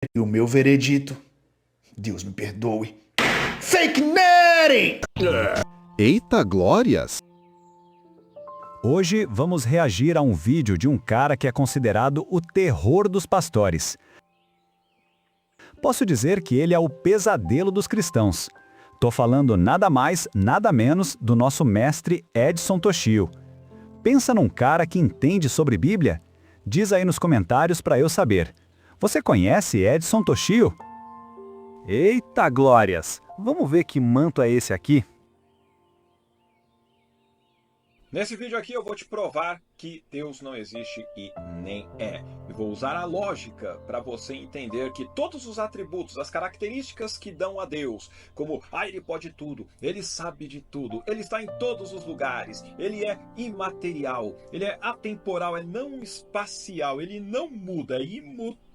E o meu veredito, Deus me perdoe, Fake Nery! Eita glórias! Hoje vamos reagir a um vídeo de um cara que é considerado o terror dos pastores. Posso dizer que ele é o pesadelo dos cristãos. Tô falando nada mais, nada menos do nosso mestre Edson Toshio. Pensa num cara que entende sobre Bíblia? Diz aí nos comentários para eu saber. Você conhece Edson Toshio? Eita glórias! Vamos ver que manto é esse aqui? Nesse vídeo aqui eu vou te provar que Deus não existe e nem é. E vou usar a lógica para você entender que todos os atributos, as características que dão a Deus, como ele pode tudo, ele sabe de tudo, ele está em todos os lugares, ele é imaterial, ele é atemporal, é não espacial, ele não muda, é imutável.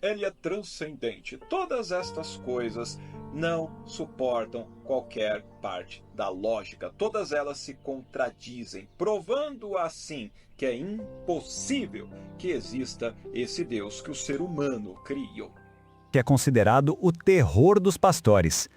Ele é transcendente. Todas estas coisas não suportam qualquer parte da lógica. Todas elas se contradizem, provando assim que é impossível que exista esse Deus que o ser humano criou. Que é considerado o terror dos pastores.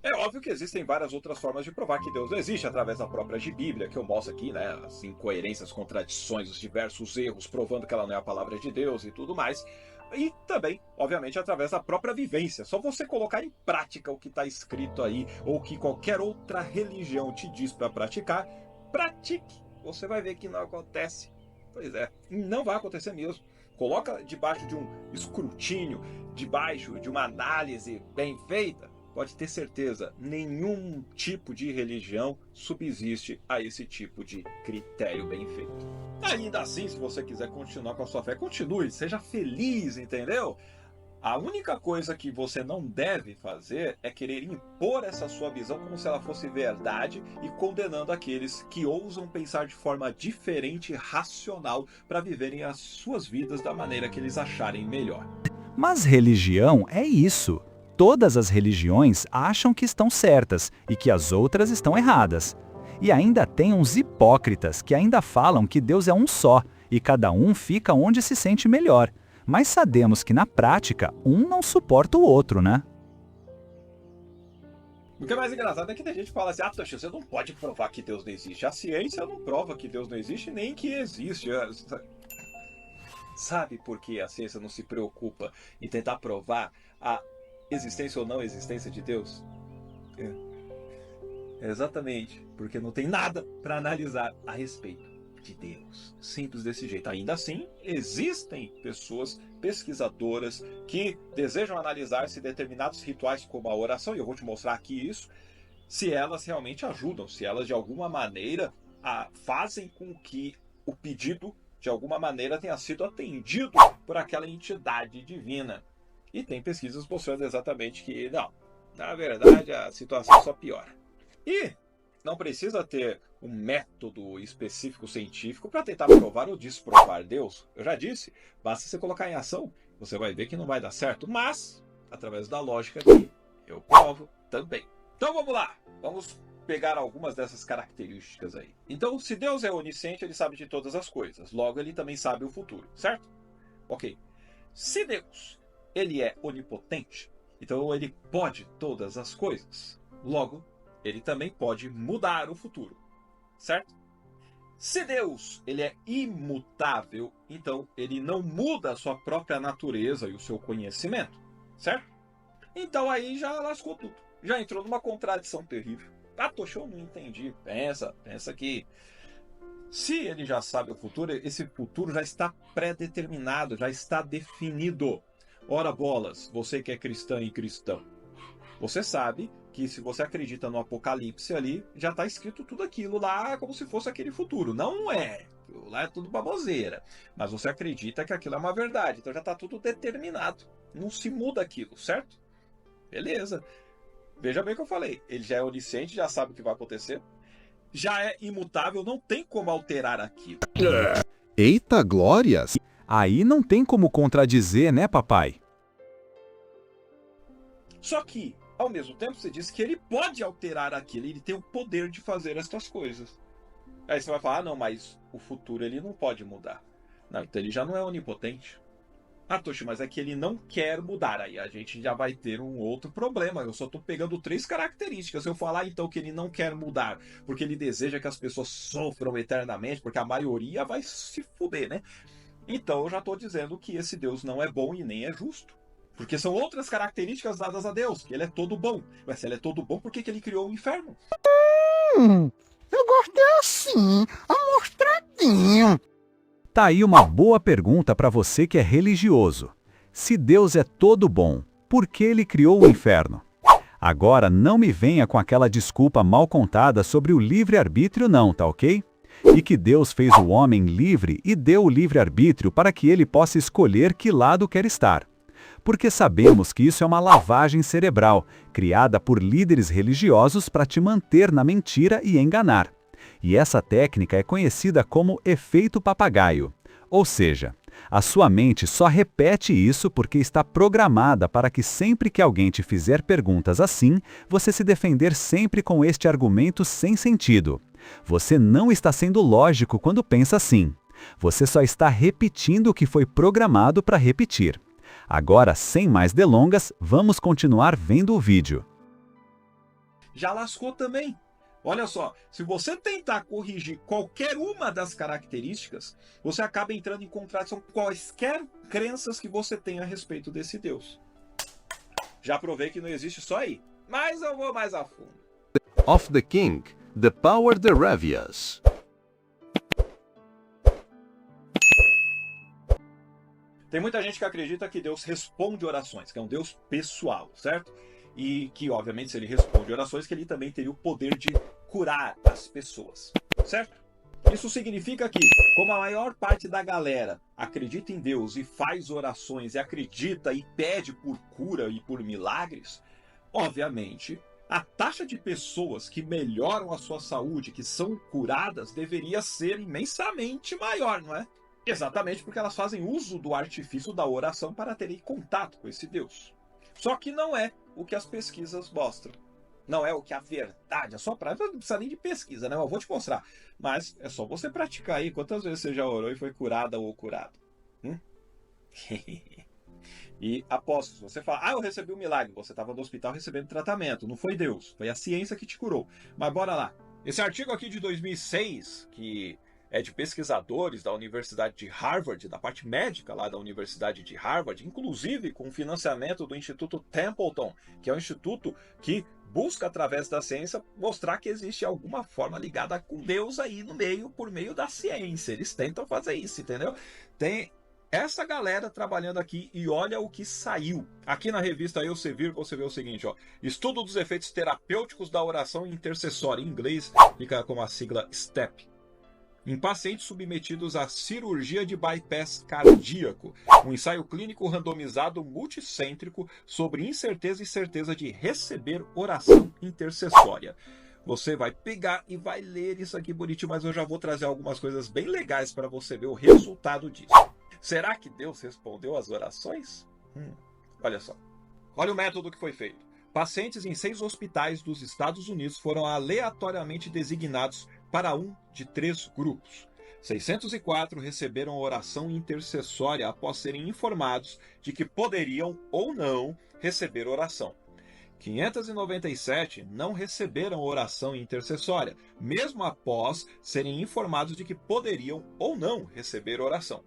É óbvio que existem várias outras formas de provar que Deus não existe, através da própria Bíblia, que eu mostro aqui, né? As incoerências, contradições, os diversos erros, provando que ela não é a palavra de Deus e tudo mais. E também, obviamente, através da própria vivência. Só você colocar em prática o que está escrito aí, ou que qualquer outra religião te diz para praticar, pratique. Você vai ver que não acontece. Pois é, não vai acontecer mesmo. Coloca debaixo de um escrutínio, debaixo de uma análise bem feita. Pode ter certeza, nenhum tipo de religião subsiste a esse tipo de critério bem feito. Ainda assim, se você quiser continuar com a sua fé, continue, seja feliz, entendeu? A única coisa que você não deve fazer é querer impor essa sua visão como se ela fosse verdade e condenando aqueles que ousam pensar de forma diferente e racional para viverem as suas vidas da maneira que eles acharem melhor. Mas religião é isso. Todas as religiões acham que estão certas e que as outras estão erradas. E ainda tem uns hipócritas que ainda falam que Deus é um só e cada um fica onde se sente melhor. Mas sabemos que na prática, um não suporta o outro, né? O que é mais engraçado é que tem gente que fala assim, Toshio, você não pode provar que Deus não existe. A ciência não prova que Deus não existe, nem que existe. Sabe por que a ciência não se preocupa em tentar provar a existência ou não existência de Deus? Exatamente, porque não tem nada para analisar a respeito de Deus. Simples desse jeito. Ainda assim, existem pessoas pesquisadoras que desejam analisar se determinados rituais como a oração, e eu vou te mostrar aqui isso, se elas realmente ajudam, se elas de alguma maneira fazem com que o pedido de alguma maneira tenha sido atendido por aquela entidade divina. E tem pesquisas mostrando exatamente que não, na verdade a situação só piora. E não precisa ter um método específico científico para tentar provar ou desprovar Deus. Eu já disse, basta você colocar em ação, você vai ver que não vai dar certo, mas através da lógica aqui eu provo também. Então vamos lá, vamos pegar algumas dessas características aí. Então, se Deus é onisciente, ele sabe de todas as coisas, logo ele também sabe o futuro, certo? Ok. Se Deus ele é onipotente, então ele pode todas as coisas, logo ele também pode mudar o futuro, certo? Se Deus ele é imutável, então ele não muda a sua própria natureza e o seu conhecimento, certo? Então aí já lascou tudo, já entrou numa contradição terrível. Toshio, eu não entendi. Pensa que se ele já sabe o futuro, esse futuro já está pré-determinado, já está definido. Ora bolas, você que é cristã e cristão, você sabe que se você acredita no Apocalipse ali, já está escrito tudo aquilo lá como se fosse aquele futuro. Não é. Lá é tudo baboseira. Mas você acredita que aquilo é uma verdade. Então já está tudo determinado. Não se muda aquilo, certo? Beleza. Veja bem o que eu falei. Ele já é onisciente, já sabe o que vai acontecer. Já é imutável, não tem como alterar aquilo. Eita glórias! Aí não tem como contradizer, né, papai? Só que, ao mesmo tempo, você diz que ele pode alterar aquilo, ele tem o poder de fazer estas coisas. Aí você vai falar, não, mas o futuro ele não pode mudar. Não, então ele já não é onipotente. Ah, Toshi, mas é que ele não quer mudar. Aí a gente já vai ter um outro problema. Eu só estou pegando 3 características. Se eu falar então que ele não quer mudar porque ele deseja que as pessoas sofram eternamente, porque a maioria vai se fuder, né? Então eu já estou dizendo que esse Deus não é bom e nem é justo. Porque são outras características dadas a Deus, que ele é todo bom. Mas se ele é todo bom, por que ele criou o inferno? Eu gostei assim, amostradinho. Tá aí uma boa pergunta para você que é religioso. Se Deus é todo bom, por que ele criou o inferno? Agora não me venha com aquela desculpa mal contada sobre o livre-arbítrio não, tá ok? E que Deus fez o homem livre e deu o livre-arbítrio para que ele possa escolher que lado quer estar. Porque sabemos que isso é uma lavagem cerebral, criada por líderes religiosos para te manter na mentira e enganar. E essa técnica é conhecida como efeito papagaio. Ou seja, a sua mente só repete isso porque está programada para que sempre que alguém te fizer perguntas assim, você se defender sempre com este argumento sem sentido. Você não está sendo lógico quando pensa assim. Você só está repetindo o que foi programado para repetir. Agora, sem mais delongas, vamos continuar vendo o vídeo. Já lascou também. Olha só, se você tentar corrigir qualquer uma das características, você acaba entrando em contradição com quaisquer crenças que você tenha a respeito desse Deus. Já provei que não existe só aí, mas eu vou mais a fundo. Of the King, the Power the Revias. Tem muita gente que acredita que Deus responde orações, que é um Deus pessoal, certo? E que, obviamente, se ele responde orações, que ele também teria o poder de curar as pessoas, certo? Isso significa que, como a maior parte da galera acredita em Deus e faz orações e acredita e pede por cura e por milagres, obviamente, a taxa de pessoas que melhoram a sua saúde, que são curadas, deveria ser imensamente maior, não é? Exatamente porque elas fazem uso do artifício da oração para terem contato com esse Deus. Só que não é o que as pesquisas mostram. Não é o que a verdade, é só não precisa nem de pesquisa, né? Eu vou te mostrar. Mas é só você praticar aí. Quantas vezes você já orou e foi curada ou curado? E após, se você falar, eu recebi um milagre, você estava no hospital recebendo tratamento, não foi Deus, foi a ciência que te curou. Mas bora lá. Esse artigo aqui de 2006, que é de pesquisadores da Universidade de Harvard, da parte médica lá da Universidade de Harvard, inclusive com financiamento do Instituto Templeton, que é um instituto que busca, através da ciência, mostrar que existe alguma forma ligada com Deus aí no meio, por meio da ciência. Eles tentam fazer isso, entendeu? Tem essa galera trabalhando aqui e olha o que saiu. Aqui na revista Elsevier você vê o seguinte, ó. Estudo dos efeitos terapêuticos da oração intercessória. Em inglês fica com a sigla STEP. Em pacientes submetidos à cirurgia de bypass cardíaco, um ensaio clínico randomizado multicêntrico sobre incerteza e certeza de receber oração intercessória. Você vai pegar e vai ler isso aqui bonitinho, mas eu já vou trazer algumas coisas bem legais para você ver o resultado disso. Será que Deus respondeu às orações? Olha só. Olha o método que foi feito. Pacientes em 6 hospitais dos Estados Unidos foram aleatoriamente designados para um de 3 grupos. 604 receberam oração intercessória após serem informados de que poderiam ou não receber oração. 597 não receberam oração intercessória, mesmo após serem informados de que poderiam ou não receber oração.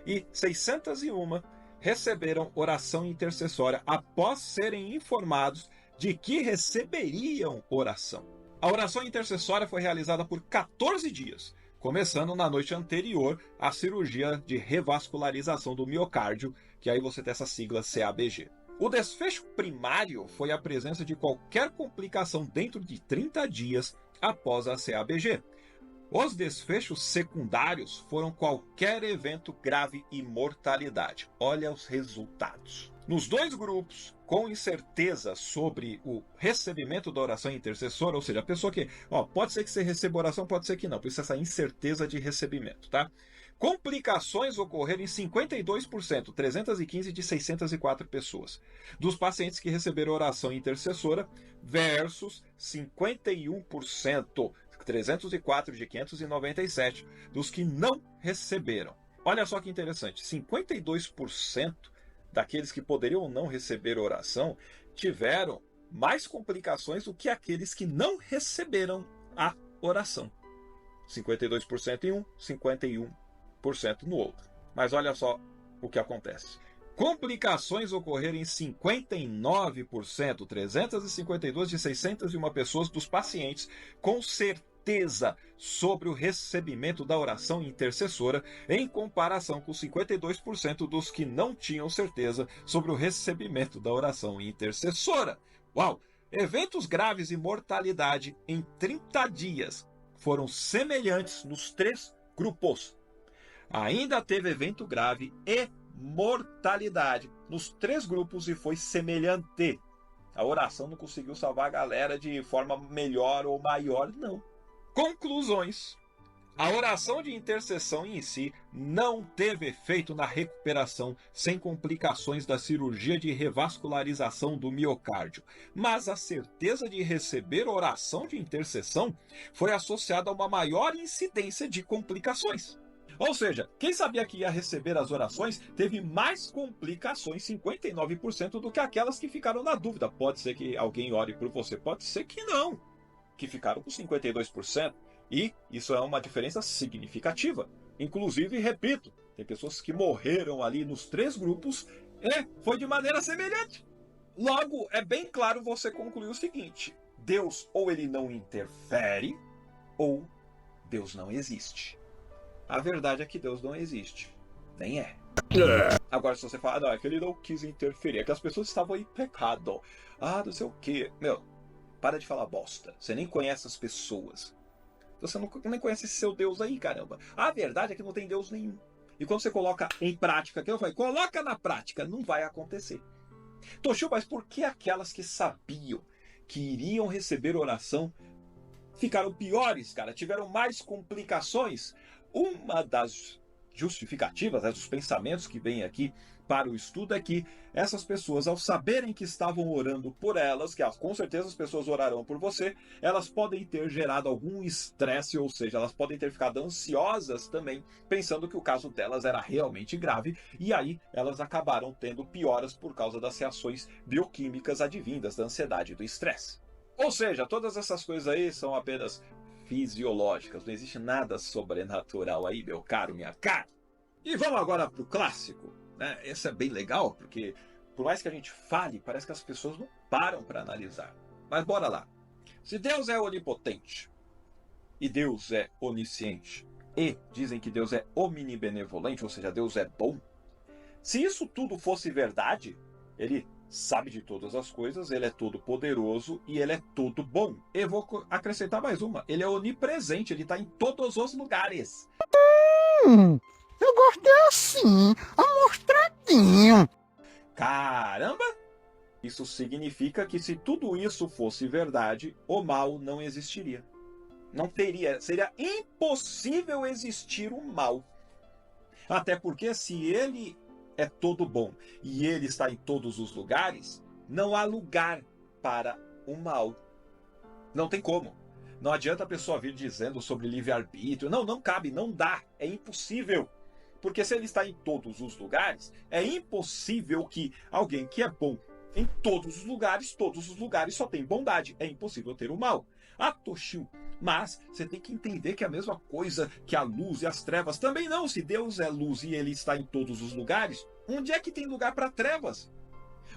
E 601 receberam oração intercessória após serem informados de que receberiam oração. A oração intercessória foi realizada por 14 dias, começando na noite anterior à cirurgia de revascularização do miocárdio, que aí você tem essa sigla CABG. O desfecho primário foi a presença de qualquer complicação dentro de 30 dias após a CABG. Os desfechos secundários foram qualquer evento grave e mortalidade. Olha os resultados. Nos 2 grupos, com incerteza sobre o recebimento da oração intercessora, ou seja, a pessoa que, pode ser que você receba oração, pode ser que não, por isso essa incerteza de recebimento, tá? Complicações ocorreram em 52%, 315 de 604 pessoas, dos pacientes que receberam oração intercessora, versus 51%, 304 de 597, dos que não receberam. Olha só que interessante, 52% daqueles que poderiam ou não receber oração tiveram mais complicações do que aqueles que não receberam a oração. 52% em um, 51% no outro. Mas olha só o que acontece. Complicações ocorreram em 59%, 352 de 601 pessoas dos pacientes com certeza sobre o recebimento da oração intercessora, em comparação com 52% dos que não tinham certeza sobre o recebimento da oração intercessora. Uau! Eventos graves e mortalidade em 30 dias foram semelhantes nos 3 grupos. Ainda teve evento grave e mortalidade nos 3 grupos e foi semelhante. A oração não conseguiu salvar a galera de forma melhor ou maior, não. Conclusões. A oração de intercessão em si não teve efeito na recuperação sem complicações da cirurgia de revascularização do miocárdio, mas a certeza de receber oração de intercessão foi associada a uma maior incidência de complicações. Ou seja, quem sabia que ia receber as orações teve mais complicações, 59%, do que aquelas que ficaram na dúvida. Pode ser que alguém ore por você, pode ser que não, que ficaram com 52%. E isso é uma diferença significativa. Inclusive, repito, tem pessoas que morreram ali nos 3 grupos e foi de maneira semelhante. Logo, é bem claro você concluir o seguinte: Deus ou ele não interfere, ou Deus não existe. A verdade é que Deus não existe. Nem é. Agora, se você fala, não, é que ele não quis interferir, é que as pessoas estavam em pecado. Ah, não sei o quê. Meu, para de falar bosta. Você nem conhece as pessoas. Você nem conhece esse seu Deus aí, caramba. A verdade é que não tem Deus nenhum. E quando você coloca em prática, que eu falei, coloca na prática, não vai acontecer. Toshio, mas por que aquelas que sabiam que iriam receber oração ficaram piores, cara? Tiveram mais complicações? Uma das justificativas, dos pensamentos que vem aqui para o estudo é que essas pessoas, ao saberem que estavam orando por elas, que com certeza as pessoas orarão por você, elas podem ter gerado algum estresse, ou seja, elas podem ter ficado ansiosas também, pensando que o caso delas era realmente grave, e aí elas acabaram tendo pioras por causa das reações bioquímicas advindas da ansiedade e do estresse. Ou seja, todas essas coisas aí são apenas fisiológicas, não existe nada sobrenatural aí, meu caro, minha cara. E vamos agora para o clássico. Esse é bem legal, porque por mais que a gente fale, parece que as pessoas não param para analisar. Mas bora lá. Se Deus é onipotente, e Deus é onisciente, e dizem que Deus é omnibenevolente, ou seja, Deus é bom, se isso tudo fosse verdade, ele sabe de todas as coisas, ele é todo poderoso e ele é todo bom. Eu vou acrescentar mais uma, ele é onipresente, ele está em todos os lugares. Eu gostei assim, amostradinho. Caramba! Isso significa que se tudo isso fosse verdade, o mal não existiria. Não teria, seria impossível existir o mal. Até porque se ele é todo bom e ele está em todos os lugares, não há lugar para o mal. Não tem como. Não adianta a pessoa vir dizendo sobre livre-arbítrio. Não cabe, não dá, é impossível. Porque se ele está em todos os lugares, é impossível que alguém que é bom em todos os lugares só tem bondade. É impossível ter o mal. Toshio, mas você tem que entender que é a mesma coisa que a luz e as trevas. Também não, se Deus é luz e ele está em todos os lugares, onde é que tem lugar para trevas?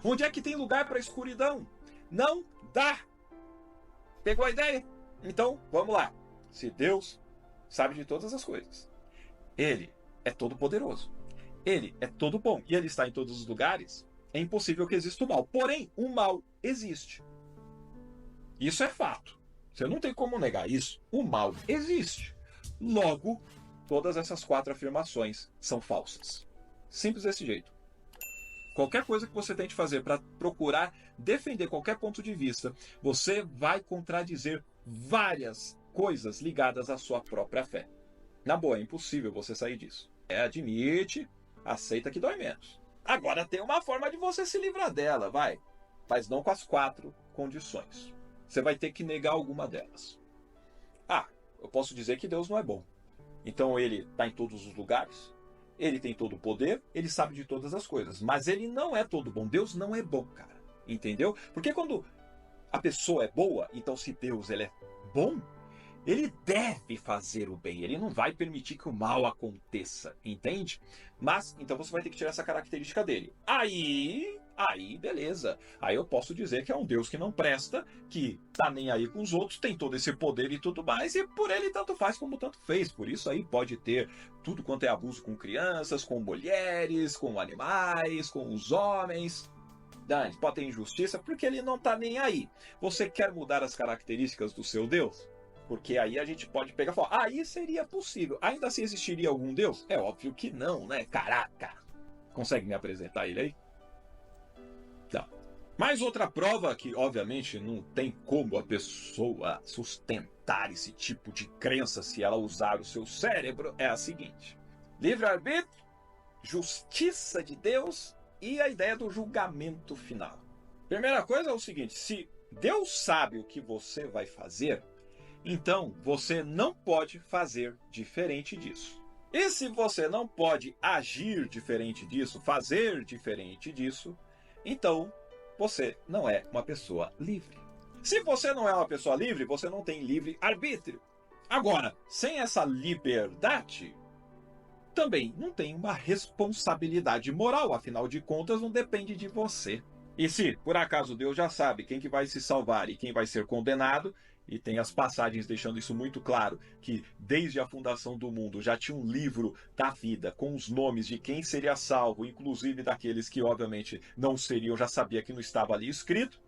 Onde é que tem lugar para escuridão? Não dá. Pegou a ideia? Então, vamos lá. Se Deus sabe de todas as coisas, ele é todo poderoso, ele é todo bom e ele está em todos os lugares, é impossível que exista o mal. Porém, o mal existe. Isso é fato. Você não tem como negar isso. O mal existe. Logo, todas essas 4 afirmações são falsas. Simples desse jeito. Qualquer coisa que você tente fazer para procurar defender qualquer ponto de vista, você vai contradizer várias coisas ligadas à sua própria fé. Na boa, é impossível você sair disso. Admite, aceita que dói menos. Agora tem uma forma de você se livrar dela, vai. Mas não com as 4 condições. Você vai ter que negar alguma delas. Eu posso dizer que Deus não é bom. Então ele está em todos os lugares? ele tem todo o poder, ele sabe de todas as coisas, mas ele não é todo bom. Deus não é bom, cara. Entendeu? Porque quando a pessoa é boa, então se Deus ele é bom, ele deve fazer o bem, ele não vai permitir que o mal aconteça, entende? Mas, então você vai ter que tirar essa característica dele. Aí, beleza. Aí eu posso dizer que é um Deus que não presta, que tá nem aí com os outros, tem todo esse poder e tudo mais, e por ele tanto faz como tanto fez. Por isso aí pode ter tudo quanto é abuso com crianças, com mulheres, com animais, com os homens. Pode ter injustiça, porque ele não tá nem aí. Você quer mudar as características do seu Deus? Porque aí a gente pode pegar e falar, aí seria possível. Ainda assim existiria algum Deus? É óbvio que não, né? Caraca! Consegue me apresentar ele aí? Não. Mais outra prova que, obviamente, não tem como a pessoa sustentar esse tipo de crença se ela usar o seu cérebro é a seguinte. Livre-arbítrio, justiça de Deus e a ideia do julgamento final. Primeira coisa é o seguinte, se Deus sabe o que você vai fazer, então você não pode fazer diferente disso. E se você não pode agir diferente disso, fazer diferente disso, então você não é uma pessoa livre. Se você não é uma pessoa livre, você não tem livre arbítrio. Agora, sem essa liberdade, também não tem uma responsabilidade moral, afinal de contas não depende de você. E se, por acaso, Deus já sabe quem que vai se salvar e quem vai ser condenado, e tem as passagens deixando isso muito claro, que desde a fundação do mundo já tinha um livro da vida com os nomes de quem seria salvo, inclusive daqueles que obviamente não seriam, já sabia que não estava ali escrito,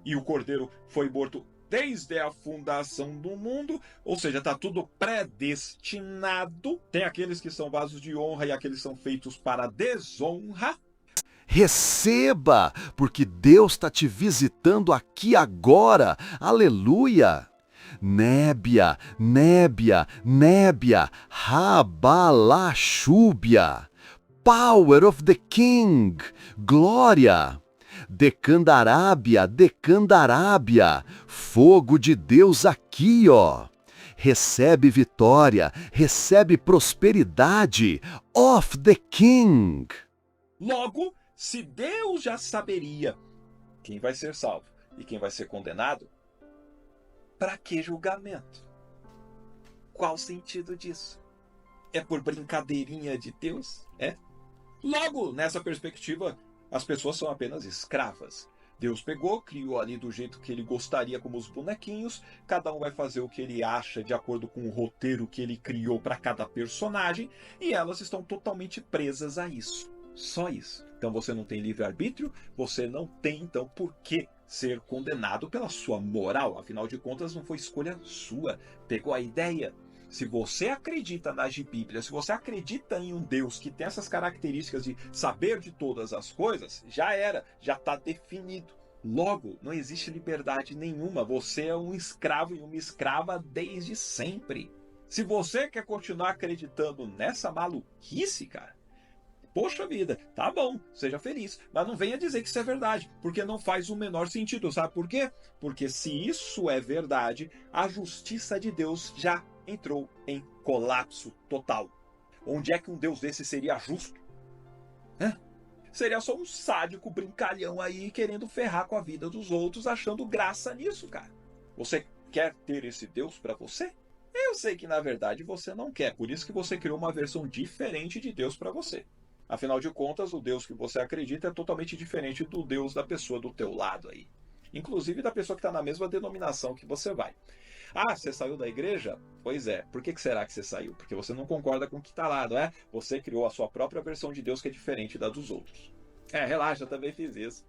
e o Cordeiro foi morto desde a fundação do mundo, ou seja, está tudo predestinado. Tem aqueles que são vasos de honra e aqueles que são feitos para desonra. Receba, porque Deus está te visitando aqui agora. Aleluia! Nébia, nébia, nébia, rabalachúbia. Power of the King, glória. Decandarábia, decandarábia, fogo de Deus aqui, ó. Recebe vitória, recebe prosperidade, of the King. Logo, se Deus já saberia quem vai ser salvo e quem vai ser condenado, para que julgamento? Qual o sentido disso? É por brincadeirinha de Deus? É? Logo, nessa perspectiva, as pessoas são apenas escravas. Deus pegou, criou ali do jeito que ele gostaria, como os bonequinhos. Cada um vai fazer o que ele acha de acordo com o roteiro que ele criou para cada personagem. E elas estão totalmente presas a isso. Só isso. Então você não tem livre-arbítrio, você não tem, então, por que ser condenado pela sua moral. Afinal de contas, não foi escolha sua. Pegou a ideia. Se você acredita na Bíblia, se você acredita em um Deus que tem essas características de saber de todas as coisas, já era, já está definido. Logo, não existe liberdade nenhuma. Você é um escravo e uma escrava desde sempre. Se você quer continuar acreditando nessa maluquice, cara, poxa vida, tá bom, seja feliz. Mas não venha dizer que isso é verdade, porque não faz o menor sentido. Sabe por quê? Porque se isso é verdade, a justiça de Deus já entrou em colapso total. Onde é que um Deus desse seria justo? Seria só um sádico brincalhão aí querendo ferrar com a vida dos outros, achando graça nisso, cara. Você quer ter esse Deus para você? Eu sei que na verdade você não quer, por isso que você criou uma versão diferente de Deus para você. Afinal de contas, o Deus que você acredita é totalmente diferente do Deus da pessoa do teu lado aí. Inclusive da pessoa que está na mesma denominação que você vai. Ah, você saiu da igreja? Pois é. Por que será que você saiu? Porque você não concorda com o que está lá, não é? Você criou a sua própria versão de Deus que é diferente da dos outros. Relaxa, eu também fiz isso.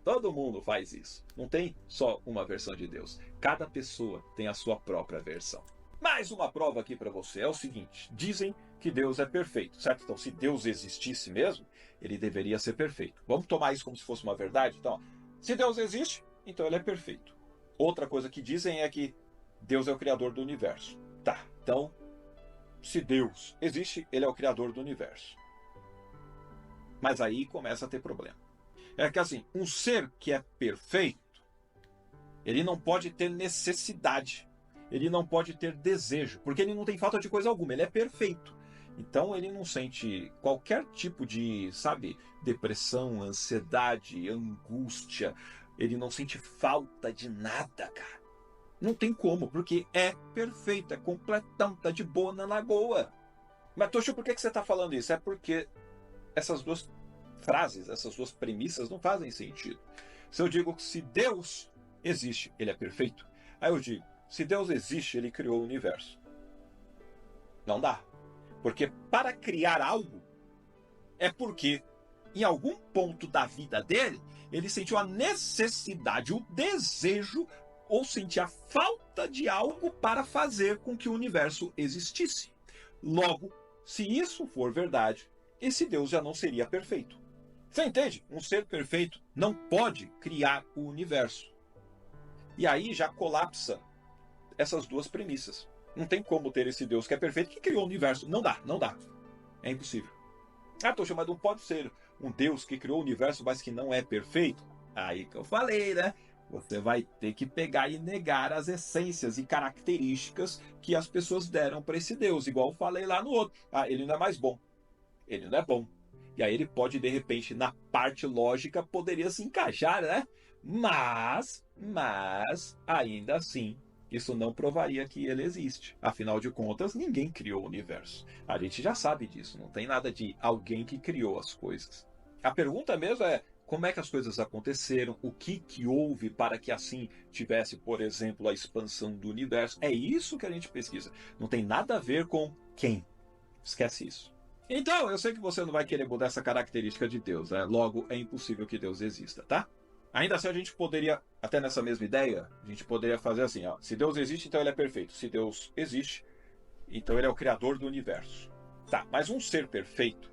Todo mundo faz isso. Não tem só uma versão de Deus. Cada pessoa tem a sua própria versão. Mais uma prova aqui para você é o seguinte. Dizem que Deus é perfeito, certo? Então, se Deus existisse mesmo, ele deveria ser perfeito. Vamos tomar isso como se fosse uma verdade? Então, se Deus existe, então ele é perfeito. Outra coisa que dizem é que Deus é o criador do universo. Tá, então, se Deus existe, ele é o criador do universo. Mas aí começa a ter problema. É que assim, um ser que é perfeito, ele não pode ter necessidade. Ele não pode ter desejo, porque ele não tem falta de coisa alguma, ele é perfeito. Então ele não sente qualquer tipo de, sabe, depressão, ansiedade, angústia. Ele não sente falta de nada, cara. Não tem como, porque é perfeito, é completão, tá de boa na lagoa. Mas, Toshio, por que você está falando isso? É porque essas duas frases, essas duas premissas não fazem sentido. Se eu digo que se Deus existe, ele é perfeito. Aí eu digo, se Deus existe, ele criou o universo. Não dá. Porque para criar algo, é porque em algum ponto da vida dele, ele sentiu a necessidade, o desejo, ou sentir a falta de algo para fazer com que o universo existisse. Logo, se isso for verdade, esse Deus já não seria perfeito. Você entende? Um ser perfeito não pode criar o universo. E aí já colapsa essas duas premissas. Não tem como ter esse Deus que é perfeito que criou o universo. Não dá, não dá. É impossível. Ah, Toshio, mas não pode ser um Deus que criou o universo, mas que não é perfeito? Aí que eu falei, né? Você vai ter que pegar e negar as essências e características que as pessoas deram para esse Deus. Igual eu falei lá no outro. Ah, ele não é mais bom. Ele não é bom. E aí ele pode, de repente, na parte lógica, poderia se encaixar, né? Mas, ainda assim, isso não provaria que ele existe. Afinal de contas, ninguém criou o universo. A gente já sabe disso. Não tem nada de alguém que criou as coisas. A pergunta mesmo é, como é que as coisas aconteceram? O que houve para que assim tivesse, por exemplo, a expansão do universo? É isso que a gente pesquisa. Não tem nada a ver com quem. Esquece isso. Então, eu sei que você não vai querer mudar essa característica de Deus, né? Logo, é impossível que Deus exista, tá? Ainda assim, a gente poderia, até nessa mesma ideia, a gente poderia fazer assim, ó. Se Deus existe, então ele é perfeito. Se Deus existe, então ele é o criador do universo. Tá, mas um ser perfeito,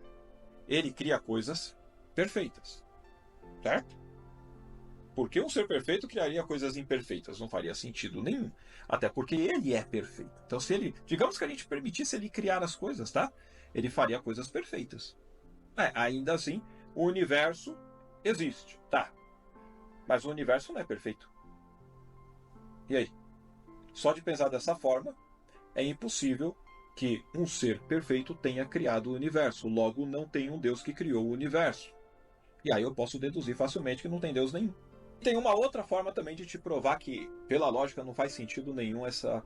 ele cria coisas perfeitas, certo? Porque um ser perfeito criaria coisas imperfeitas, não faria sentido nenhum. Até porque ele é perfeito. Então, se ele, digamos que a gente permitisse ele criar as coisas, tá? Ele faria coisas perfeitas. Ainda assim, o universo existe, tá? Mas o universo não é perfeito. E aí? Só de pensar dessa forma, é impossível que um ser perfeito tenha criado o universo. Logo, não tem um Deus que criou o universo. E aí eu posso deduzir facilmente que não tem Deus nenhum. Tem uma outra forma também de te provar que, pela lógica, não faz sentido nenhum essa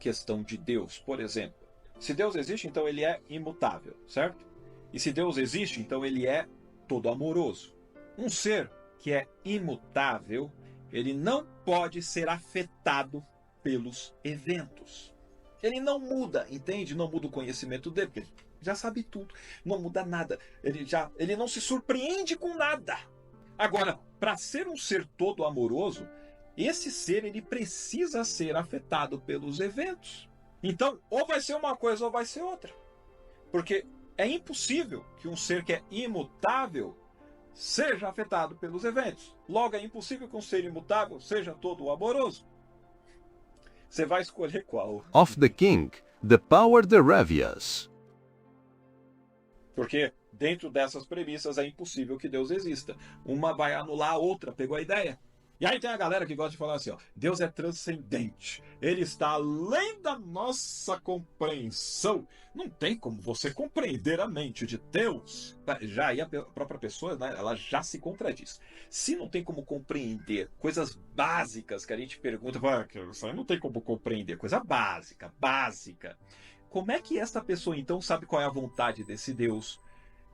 questão de Deus. Por exemplo, se Deus existe, então ele é imutável, certo? E se Deus existe, então ele é todo amoroso. Um ser que é imutável, ele não pode ser afetado pelos eventos. Ele não muda, entende? Não muda o conhecimento dele, porque ele já sabe tudo, não muda nada. Ele não se surpreende com nada. Agora, para ser um ser todo amoroso, esse ser ele precisa ser afetado pelos eventos. Então, ou vai ser uma coisa ou vai ser outra. Porque é impossível que um ser que é imutável seja afetado pelos eventos. Logo, é impossível que um ser imutável seja todo amoroso. Você vai escolher qual? Of the king, the power derevias. Porque dentro dessas premissas é impossível que Deus exista. Uma vai anular a outra, pegou a ideia? E aí tem a galera que gosta de falar assim, ó, Deus é transcendente, ele está além da nossa compreensão. Não tem como você compreender a mente de Deus. Já aí a própria pessoa, né, ela já se contradiz. Se não tem como compreender coisas básicas que a gente pergunta, isso aí não tem como compreender, coisa básica, como é que esta pessoa então sabe qual é a vontade desse Deus?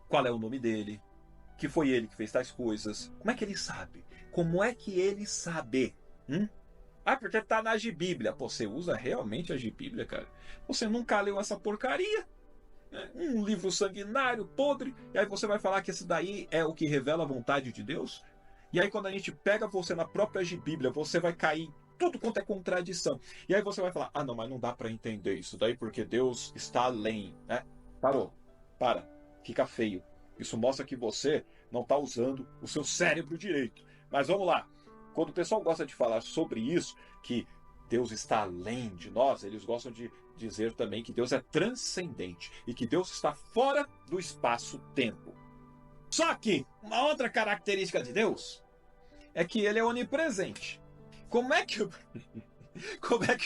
Qual é o nome dele? Que foi ele que fez tais coisas? Como é que ele sabe? Como é que ele sabe? Porque tá na Bíblia. Pô, você usa realmente a Bíblia, cara? Você nunca leu essa porcaria? Um livro sanguinário, podre, e aí você vai falar que esse daí é o que revela a vontade de Deus? E aí quando a gente pega você na própria Bíblia, você vai cair tudo quanto é contradição. E aí você vai falar, não, mas não dá para entender isso daí porque Deus está além, né? Parou, para, fica feio. Isso mostra que você não está usando o seu cérebro direito. Mas vamos lá, quando o pessoal gosta de falar sobre isso, que Deus está além de nós, eles gostam de dizer também que Deus é transcendente e que Deus está fora do espaço-tempo. Só que uma outra característica de Deus é que ele é onipresente. Como é que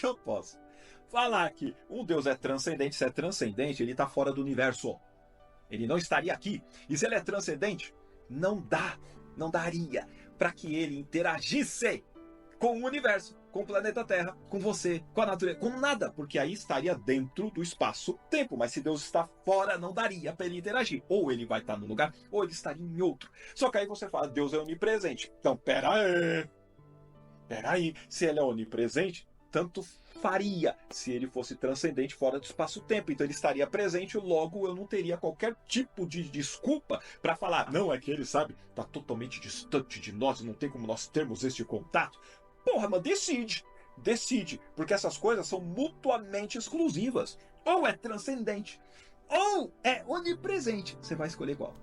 eu posso falar que um Deus é transcendente, se é transcendente, ele está fora do universo. Ele não estaria aqui. E se ele é transcendente, não daria para que ele interagisse com o universo, com o planeta Terra, com você, com a natureza, com nada, porque aí estaria dentro do espaço-tempo. Mas se Deus está fora, não daria para ele interagir. Ou ele vai estar num lugar, ou ele estaria em outro. Só que aí você fala, Deus é onipresente. Então, peraí, se ele é onipresente, tanto faria se ele fosse transcendente fora do espaço-tempo. Então ele estaria presente, logo eu não teria qualquer tipo de desculpa para falar, não, é que ele, sabe, está totalmente distante de nós, não tem como nós termos este contato. Porra, mas decide, porque essas coisas são mutuamente exclusivas. Ou é transcendente, ou é onipresente. Você vai escolher qual.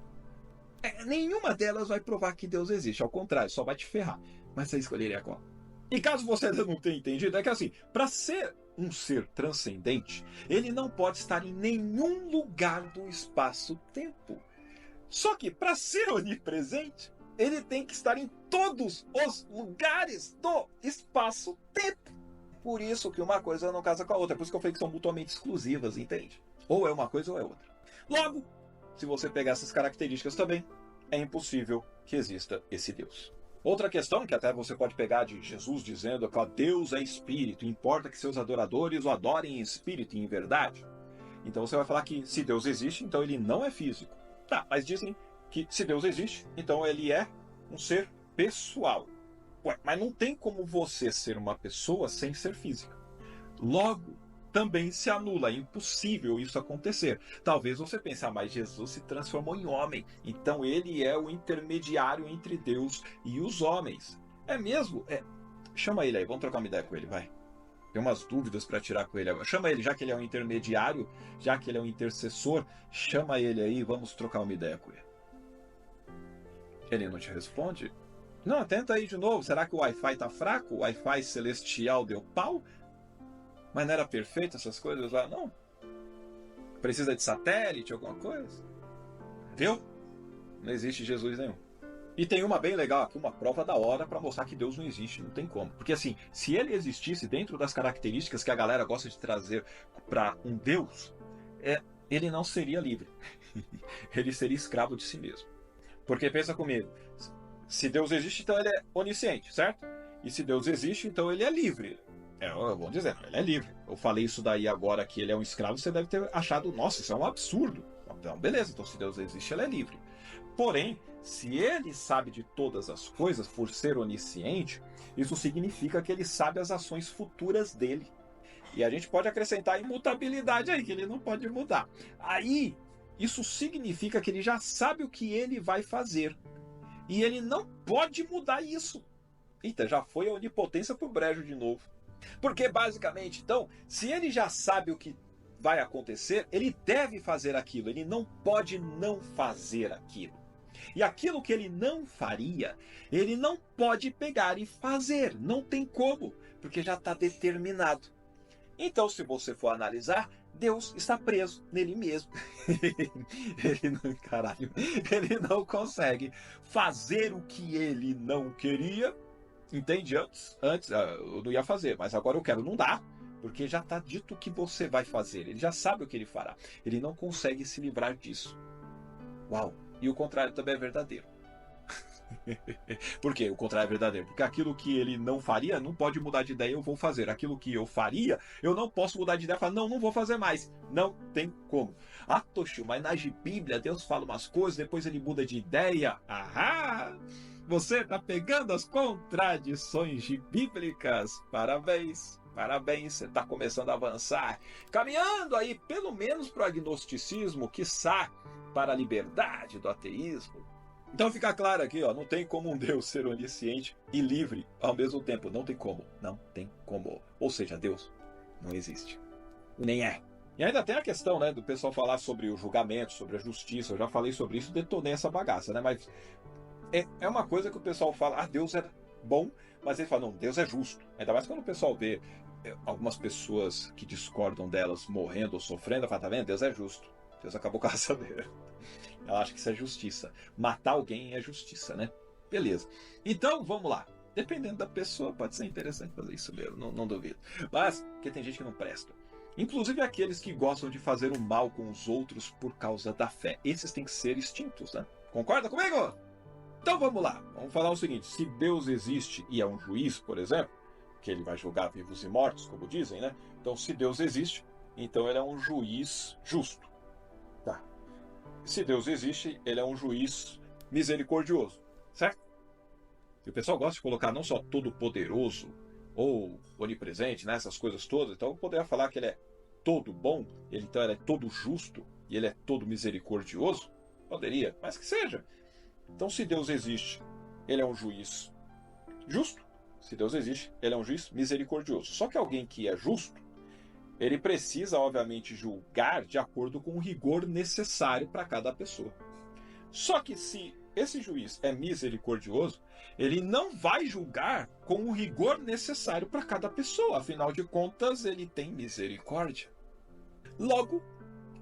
Nenhuma delas vai provar que Deus existe, ao contrário, só vai te ferrar. Mas você escolheria qual? E caso você ainda não tenha entendido, é que assim, para ser um ser transcendente, ele não pode estar em nenhum lugar do espaço-tempo. Só que para ser onipresente, ele tem que estar em todos os lugares do espaço-tempo. Por isso que uma coisa não casa com a outra. Por isso que eu falei que são mutuamente exclusivas, entende? Ou é uma coisa ou é outra. Logo, se você pegar essas características também, é impossível que exista esse Deus. Outra questão que até você pode pegar de Jesus dizendo que Deus é espírito, importa que seus adoradores o adorem em espírito e em verdade. Então você vai falar que se Deus existe, então ele não é físico. Tá, mas dizem que se Deus existe, então ele é um ser pessoal. Ué, mas não tem como você ser uma pessoa sem ser física. Logo, também se anula, é impossível isso acontecer. Talvez você pense, mas Jesus se transformou em homem, então ele é o intermediário entre Deus e os homens. É mesmo? Chama ele aí, vamos trocar uma ideia com ele, vai. Tem umas dúvidas para tirar com ele agora. Chama ele, já que ele é um intermediário, já que ele é um intercessor, chama ele aí, vamos trocar uma ideia com ele. Ele não te responde? Não, tenta aí de novo. Será que o Wi-Fi tá fraco? O Wi-Fi celestial deu pau? Mas não era perfeito essas coisas lá? Não. Precisa de satélite, alguma coisa? Viu? Não existe Jesus nenhum. E tem uma bem legal aqui, uma prova da hora para mostrar que Deus não existe, não tem como. Porque assim, se ele existisse dentro das características que a galera gosta de trazer para um Deus, ele não seria livre. Ele seria escravo de si mesmo. Porque pensa comigo, se Deus existe, então ele é onisciente, certo? E se Deus existe, então ele é livre. Vamos dizer, ele é livre. Eu falei isso daí agora que ele é um escravo, você deve ter achado, nossa, isso é um absurdo. Então, beleza, então se Deus existe, ele é livre. Porém, se ele sabe de todas as coisas, por ser onisciente, isso significa que ele sabe as ações futuras dele. E a gente pode acrescentar a imutabilidade aí, que ele não pode mudar. Aí, isso significa que ele já sabe o que ele vai fazer. E ele não pode mudar isso. Eita, já foi a onipotência pro brejo de novo. Porque, basicamente, então, se ele já sabe o que vai acontecer, ele deve fazer aquilo. Ele não pode não fazer aquilo. E aquilo que ele não faria, ele não pode pegar e fazer. Não tem como, porque já está determinado. Então, se você for analisar, Deus está preso nele mesmo. Ele não consegue fazer o que ele não queria. Entende? Antes eu não ia fazer, mas agora eu quero. Não dá, porque já está dito o que você vai fazer. Ele já sabe o que ele fará. Ele não consegue se livrar disso. Uau! E o contrário também é verdadeiro. Por quê? O contrário é verdadeiro. Porque aquilo que ele não faria, não pode mudar de ideia, eu vou fazer. Aquilo que eu faria, eu não posso mudar de ideia e falar, não vou fazer mais. Não tem como. Ah, Toshio, mas na Bíblia Deus fala umas coisas, depois ele muda de ideia. Ahá! Você está pegando as contradições bíblicas. Parabéns, parabéns, você está começando a avançar. Caminhando aí, pelo menos para o agnosticismo, quiçá para a liberdade do ateísmo. Então fica claro aqui, não tem como um Deus ser onisciente e livre ao mesmo tempo. Não tem como, não tem como. Ou seja, Deus não existe. Nem é. E ainda tem a questão, né, do pessoal falar sobre o julgamento, sobre a justiça. Eu já falei sobre isso, detonei essa bagaça, né? Mas é uma coisa que o pessoal fala, Deus é bom, mas ele fala, não, Deus é justo. Ainda mais quando o pessoal vê algumas pessoas que discordam delas morrendo ou sofrendo, fala, tá vendo? Deus é justo. Deus acabou com a raça dele. Ela acha que isso é justiça. Matar alguém é justiça, né? Beleza. Então, vamos lá. Dependendo da pessoa, pode ser interessante fazer isso mesmo, não duvido. Mas, porque tem gente que não presta. Inclusive aqueles que gostam de fazer o mal com os outros por causa da fé. Esses têm que ser extintos, né? Concorda comigo? Então vamos lá. Vamos falar o seguinte. Se Deus existe e é um juiz, por exemplo, que ele vai julgar vivos e mortos, como dizem, né? Então se Deus existe, então ele é um juiz justo. Tá. Se Deus existe, ele é um juiz misericordioso. Certo? E o pessoal gosta de colocar não só todo-poderoso ou onipresente, né, essas coisas todas. Então eu poderia falar que ele é todo bom, então ele é todo justo e ele é todo misericordioso? Poderia, mas que seja. Então se Deus existe, ele é um juiz justo. Se Deus existe, ele é um juiz misericordioso. Só que alguém que é justo, ele precisa, obviamente, julgar de acordo com o rigor necessário para cada pessoa. Só que se esse juiz é misericordioso, ele não vai julgar com o rigor necessário para cada pessoa. Afinal de contas, ele tem misericórdia. Logo,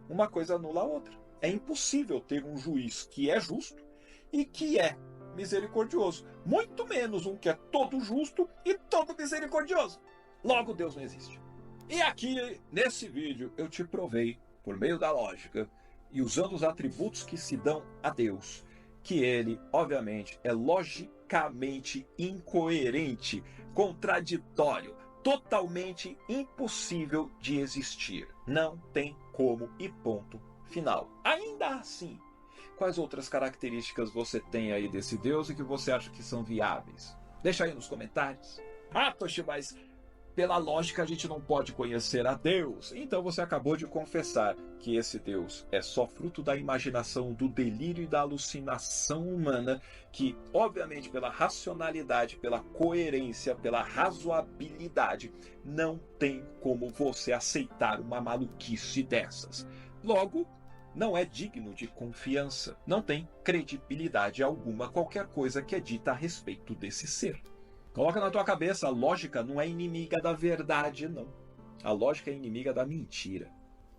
uma coisa anula a outra. É impossível ter um juiz que é justo e que é misericordioso. Muito menos um que é todo justo e todo misericordioso. Logo, Deus não existe. E aqui, nesse vídeo, eu te provei, por meio da lógica, e usando os atributos que se dão a Deus, que ele, obviamente, é logicamente incoerente, contraditório, totalmente impossível de existir. Não tem como e ponto final. Ainda assim, quais outras características você tem aí desse Deus e que você acha que são viáveis? Deixa aí nos comentários. Ah, Toshi, mas pela lógica a gente não pode conhecer a Deus. Então você acabou de confessar que esse Deus é só fruto da imaginação, do delírio e da alucinação humana, que obviamente pela racionalidade, pela coerência, pela razoabilidade, não tem como você aceitar uma maluquice dessas. Logo, não é digno de confiança, não tem credibilidade alguma qualquer coisa que é dita a respeito desse ser. Coloca na tua cabeça, a lógica não é inimiga da verdade, não. A lógica é inimiga da mentira.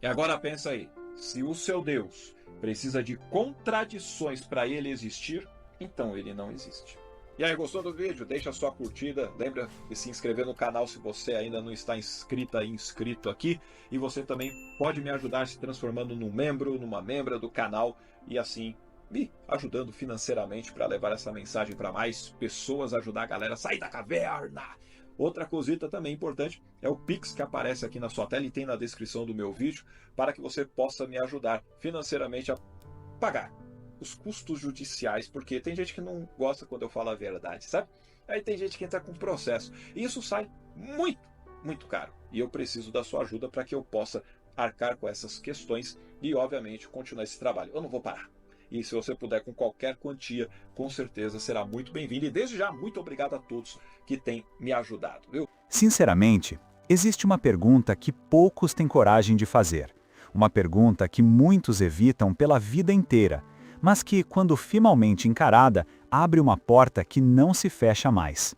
E agora pensa aí, se o seu Deus precisa de contradições para ele existir, então ele não existe. E aí, gostou do vídeo? Deixa a sua curtida, lembra de se inscrever no canal se você ainda não está inscrito aqui. E você também pode me ajudar se transformando num membro, numa membra do canal e assim me ajudando financeiramente para levar essa mensagem para mais pessoas, ajudar a galera a sair da caverna. Outra cosita também importante é o Pix que aparece aqui na sua tela e tem na descrição do meu vídeo para que você possa me ajudar financeiramente a pagar os custos judiciais, porque tem gente que não gosta quando eu falo a verdade, sabe? Aí tem gente que entra com processo e isso sai muito caro e eu preciso da sua ajuda para que eu possa arcar com essas questões e obviamente continuar esse trabalho. Eu não vou parar. E se você puder com qualquer quantia, com certeza será muito bem-vindo. E desde já, muito obrigado a todos que têm me ajudado, viu? Sinceramente, existe uma pergunta que poucos têm coragem de fazer. Uma pergunta que muitos evitam pela vida inteira, mas que, quando finalmente encarada, abre uma porta que não se fecha mais.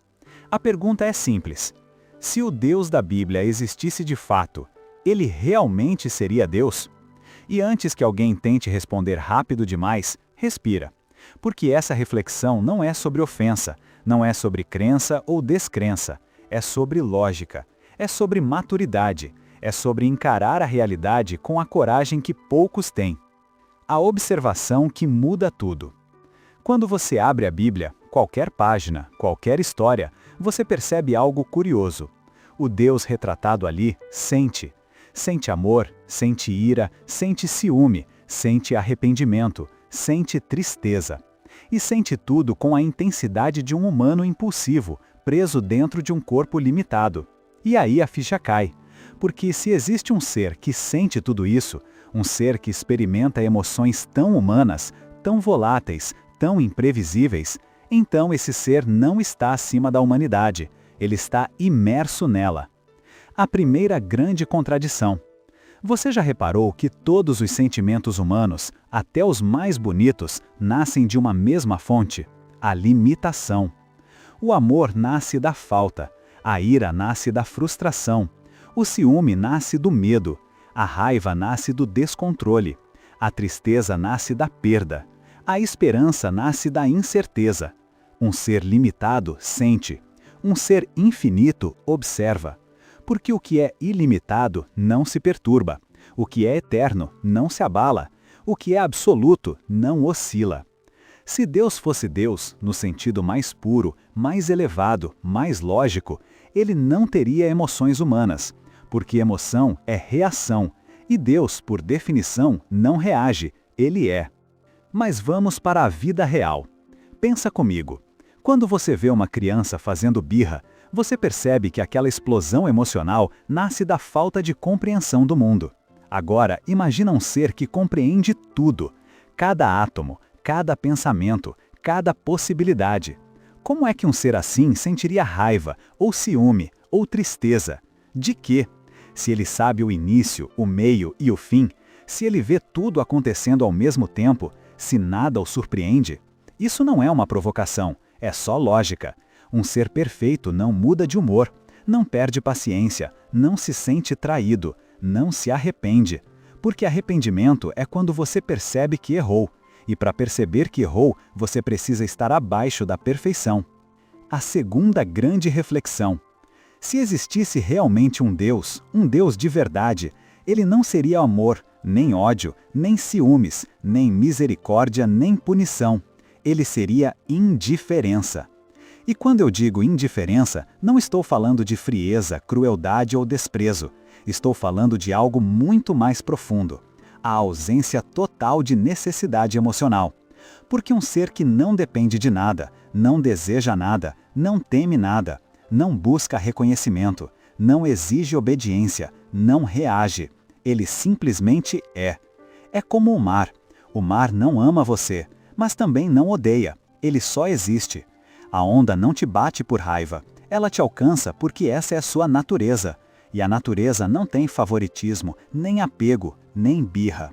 A pergunta é simples. Se o Deus da Bíblia existisse de fato, ele realmente seria Deus? E antes que alguém tente responder rápido demais, respira. Porque essa reflexão não é sobre ofensa, não é sobre crença ou descrença, é sobre lógica, é sobre maturidade, é sobre encarar a realidade com a coragem que poucos têm. A observação que muda tudo. Quando você abre a Bíblia, qualquer página, qualquer história, você percebe algo curioso. O Deus retratado ali sente. Sente amor, sente ira, sente ciúme, sente arrependimento, sente tristeza. E sente tudo com a intensidade de um humano impulsivo, preso dentro de um corpo limitado. E aí a ficha cai. Porque se existe um ser que sente tudo isso, um ser que experimenta emoções tão humanas, tão voláteis, tão imprevisíveis, então esse ser não está acima da humanidade, ele está imerso nela. A primeira grande contradição. Você já reparou que todos os sentimentos humanos, até os mais bonitos, nascem de uma mesma fonte? A limitação. O amor nasce da falta, a ira nasce da frustração, o ciúme nasce do medo, a raiva nasce do descontrole, a tristeza nasce da perda, a esperança nasce da incerteza. Um ser limitado sente, um ser infinito observa. Porque o que é ilimitado não se perturba, o que é eterno não se abala, o que é absoluto não oscila. Se Deus fosse Deus, no sentido mais puro, mais elevado, mais lógico, ele não teria emoções humanas, porque emoção é reação, e Deus, por definição, não reage, ele é. Mas vamos para a vida real. Pensa comigo. Quando você vê uma criança fazendo birra, você percebe que aquela explosão emocional nasce da falta de compreensão do mundo. Agora, imagina um ser que compreende tudo, cada átomo, cada pensamento, cada possibilidade. Como é que um ser assim sentiria raiva, ou ciúme, ou tristeza? De quê? Se ele sabe o início, o meio e o fim, se ele vê tudo acontecendo ao mesmo tempo, se nada o surpreende? Isso não é uma provocação, é só lógica. Um ser perfeito não muda de humor, não perde paciência, não se sente traído, não se arrepende. Porque arrependimento é quando você percebe que errou. E para perceber que errou, você precisa estar abaixo da perfeição. A segunda grande reflexão. Se existisse realmente um Deus de verdade, ele não seria amor, nem ódio, nem ciúmes, nem misericórdia, nem punição. Ele seria indiferença. E quando eu digo indiferença, não estou falando de frieza, crueldade ou desprezo. Estou falando de algo muito mais profundo. A ausência total de necessidade emocional. Porque um ser que não depende de nada, não deseja nada, não teme nada, não busca reconhecimento, não exige obediência, não reage. Ele simplesmente é. É como o mar. O mar não ama você, mas também não odeia. Ele só existe. A onda não te bate por raiva. Ela te alcança porque essa é a sua natureza. E a natureza não tem favoritismo, nem apego, nem birra.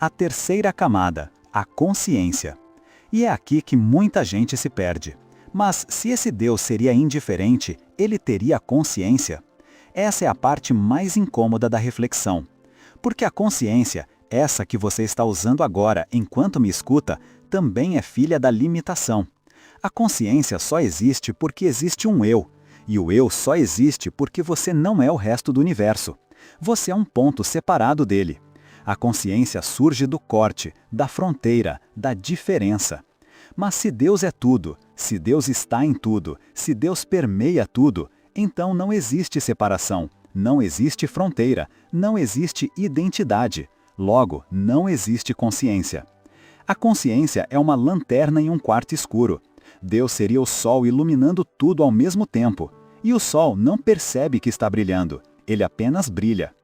A terceira camada, a consciência. E é aqui que muita gente se perde. Mas se esse Deus seria indiferente, ele teria consciência? Essa é a parte mais incômoda da reflexão. Porque a consciência, essa que você está usando agora enquanto me escuta, também é filha da limitação. A consciência só existe porque existe um eu. E o eu só existe porque você não é o resto do universo. Você é um ponto separado dele. A consciência surge do corte, da fronteira, da diferença. Mas se Deus é tudo, se Deus está em tudo, se Deus permeia tudo, então não existe separação, não existe fronteira, não existe identidade. Logo, não existe consciência. A consciência é uma lanterna em um quarto escuro. Deus seria o sol iluminando tudo ao mesmo tempo. E o sol não percebe que está brilhando, ele apenas brilha.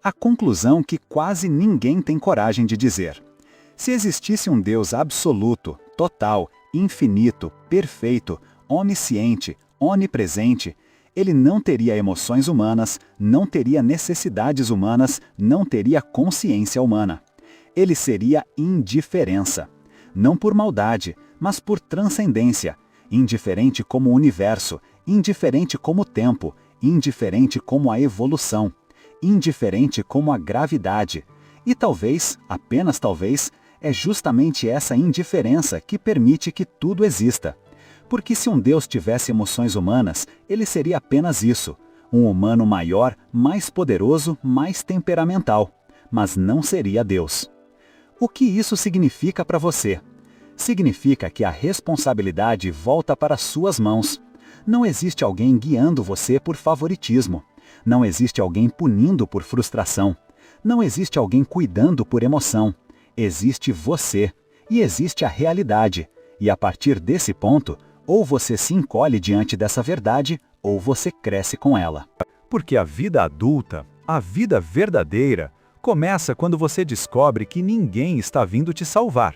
A conclusão que quase ninguém tem coragem de dizer. Se existisse um Deus absoluto, total, infinito, perfeito, onisciente, onipresente, ele não teria emoções humanas, não teria necessidades humanas, não teria consciência humana. Ele seria indiferença. Não por maldade, mas por transcendência. Indiferente como o universo, indiferente como o tempo, indiferente como a evolução, indiferente como a gravidade. E talvez, apenas talvez, é justamente essa indiferença que permite que tudo exista. Porque se um Deus tivesse emoções humanas, ele seria apenas isso, um humano maior, mais poderoso, mais temperamental. Mas não seria Deus. O que isso significa para você? Significa que a responsabilidade volta para suas mãos. Não existe alguém guiando você por favoritismo. Não existe alguém punindo por frustração. Não existe alguém cuidando por emoção. Existe você. E existe a realidade. E a partir desse ponto, ou você se encolhe diante dessa verdade, ou você cresce com ela. Porque a vida adulta, a vida verdadeira, começa quando você descobre que ninguém está vindo te salvar.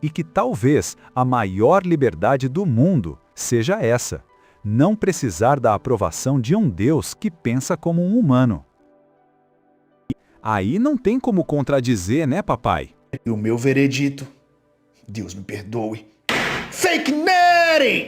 E que talvez a maior liberdade do mundo seja essa: não precisar da aprovação de um Deus que pensa como um humano. Aí não tem como contradizer, né, papai? E o meu veredito, Deus me perdoe. Fake Nery!